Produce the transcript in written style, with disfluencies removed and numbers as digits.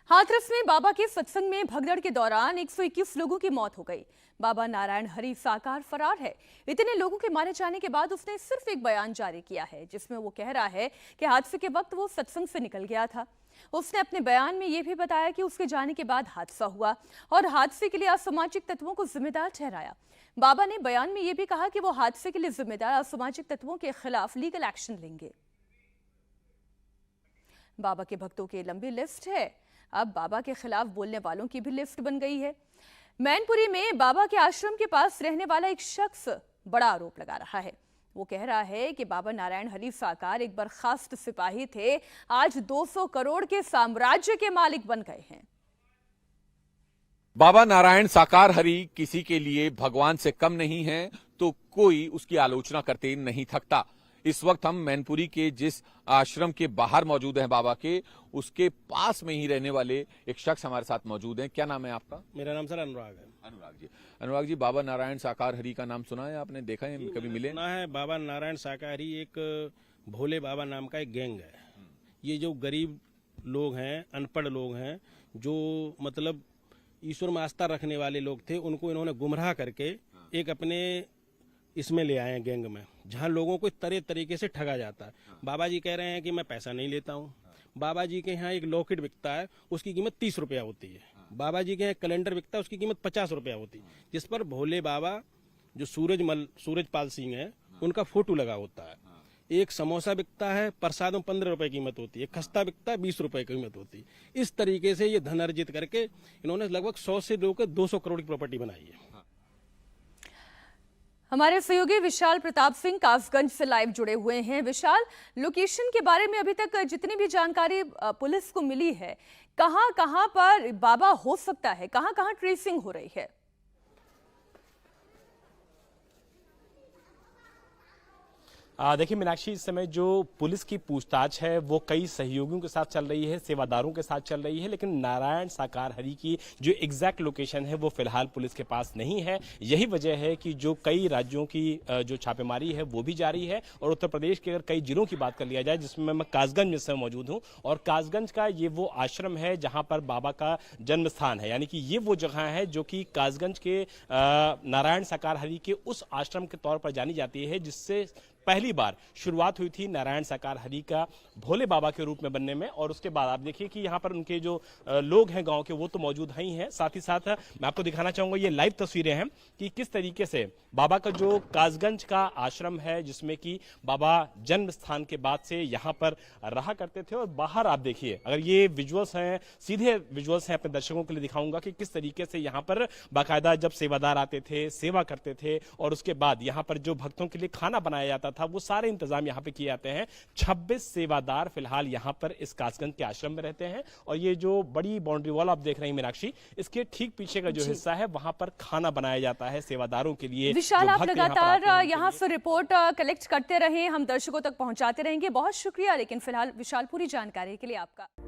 हाथरस में बाबा के सत्संग में भगदड़ के दौरान 121 लोगों की मौत हो गई। बाबा नारायण हरि साकार फरार है। इतने लोगों के मारे जाने के बाद उसने सिर्फ एक बयान जारी किया है जिसमें वो कह रहा है कि हादसे के वक्त वो सत्संग से निकल गया था। उसने अपने बयान में यह भी बताया कि उसके जाने के बाद हादसा हुआ और हादसे के लिए असामाजिक तत्वों को जिम्मेदार ठहराया। बाबा ने बयान में यह भी कहा कि वो हादसे के लिए जिम्मेदार असामाजिक तत्वों के खिलाफ लीगल एक्शन लेंगे। बाबा के भक्तों की लंबी लिस्ट है। अब बाबा के खिलाफ बोलने वालों की भी लिस्ट बन गई है। मैनपुरी में बाबा के आश्रम के पास रहने वाला एक शख्स बड़ा आरोप लगा रहा है। वो कह रहा है कि बाबा नारायण हरि साकार एक बर्खास्त सिपाही थे, आज 200 करोड़ के साम्राज्य के मालिक बन गए हैं। बाबा नारायण साकार हरि किसी के लिए भगवान से कम नहीं है तो कोई उसकी आलोचना करते नहीं थकता। इस वक्त हम मैनपुरी के जिस आश्रम के बाहर मौजूद हैं बाबा के, उसके पास में ही रहने वाले एक शख्स हमारे साथ मौजूद हैं। क्या नाम है आपका? मेरा नाम सर अनुराग है। अनुराग जी, बाबा नारायण साकार हरि का नाम सुना है आपने? देखा है, कभी मिले? सुना है। बाबा नारायण साकार हरि एक भोले बाबा नाम का एक गैंग है। ये जो गरीब लोग हैं, अनपढ़ लोग हैं, जो मतलब ईश्वर में आस्था रखने वाले लोग थे, उनको इन्होंने गुमराह करके एक अपने इसमें ले आए हैं गैंग में, जहां लोगों को तरह तरीके से ठगा जाता है। बाबा जी कह रहे हैं कि मैं पैसा नहीं लेता हूं। बाबा जी के यहाँ एक लॉकेट बिकता है, उसकी कीमत 30 रुपया होती है। बाबा जी के यहाँ कैलेंडर बिकता है, उसकी कीमत 50 रुपया होती है, जिस पर भोले बाबा जो सूरजपाल सिंह है उनका फोटो लगा होता है। एक समोसा बिकता है, प्रसाद में 15 रुपए कीमत होती है। खस्ता बिकता है, 20 रुपए कीमत होती है। इस तरीके से ये धन अर्जित करके इन्होंने लगभग 100 से लेकर 200 करोड़ की प्रॉपर्टी बनाई है। हमारे सहयोगी विशाल प्रताप सिंह कासगंज से लाइव जुड़े हुए हैं। विशाल, लोकेशन के बारे में अभी तक जितनी भी जानकारी पुलिस को मिली है, कहां कहां पर बाबा हो सकता है, कहां कहां ट्रेसिंग हो रही है? देखिए मीनाक्षी, इस समय जो पुलिस की पूछताछ है वो कई सहयोगियों के साथ चल रही है, सेवादारों के साथ चल रही है, लेकिन नारायण साकार हरि की जो एग्जैक्ट लोकेशन है वो फिलहाल पुलिस के पास नहीं है। यही वजह है कि जो कई राज्यों की जो छापेमारी है वो भी जारी है। और उत्तर प्रदेश के अगर कई जिलों की बात कर लिया जाए, जिसमें मैं कासगंज में समय मौजूद हूँ, और कासगंज का ये वो आश्रम है जहाँ पर बाबा का जन्म स्थान है, यानी कि ये वो जगह है जो कि कासगंज के नारायण साकार हरि के उस आश्रम के तौर पर जानी जाती है, जिससे पहली बार शुरुआत हुई थी नारायण साकार हरि का भोले बाबा के रूप में बनने में। और उसके बाद आप देखिए कि यहाँ पर उनके जो लोग हैं गांव के, वो तो मौजूद ही हैं। साथ ही साथ मैं आपको दिखाना चाहूंगा, ये लाइव तस्वीरें हैं कि किस तरीके से बाबा का जो कासगंज का आश्रम है, जिसमें कि बाबा जन्म स्थान के बाद से यहाँ पर रहा करते थे। और बाहर आप देखिए, अगर ये विजुअल्स हैं, सीधे विजुअल्स हैं, अपने दर्शकों के लिए दिखाऊंगा कि किस तरीके से यहाँ पर बाकायदा जब सेवादार आते थे, सेवा करते थे, और उसके बाद यहाँ पर जो भक्तों के लिए खाना बनाया जाता था, वो सारे इंतजाम यहाँ पे किए जाते हैं। 26 सेवादार फिलहाल यहाँ पर इस कासगंज के आश्रम में रहते हैं। और ये जो बड़ी बाउंड्री वॉल आप देख रहे हैं मीनाक्षी, इसके ठीक पीछे का जो हिस्सा है, वहां पर खाना बनाया जाता है सेवादारों के लिए। विशाल, आप लगातार यहाँ से रिपोर्ट कलेक्ट करते रहे, हम दर्शकों तक पहुंचाते रहेंगे। बहुत शुक्रिया। लेकिन फिलहाल विशाल, पूरी जानकारी के लिए आपका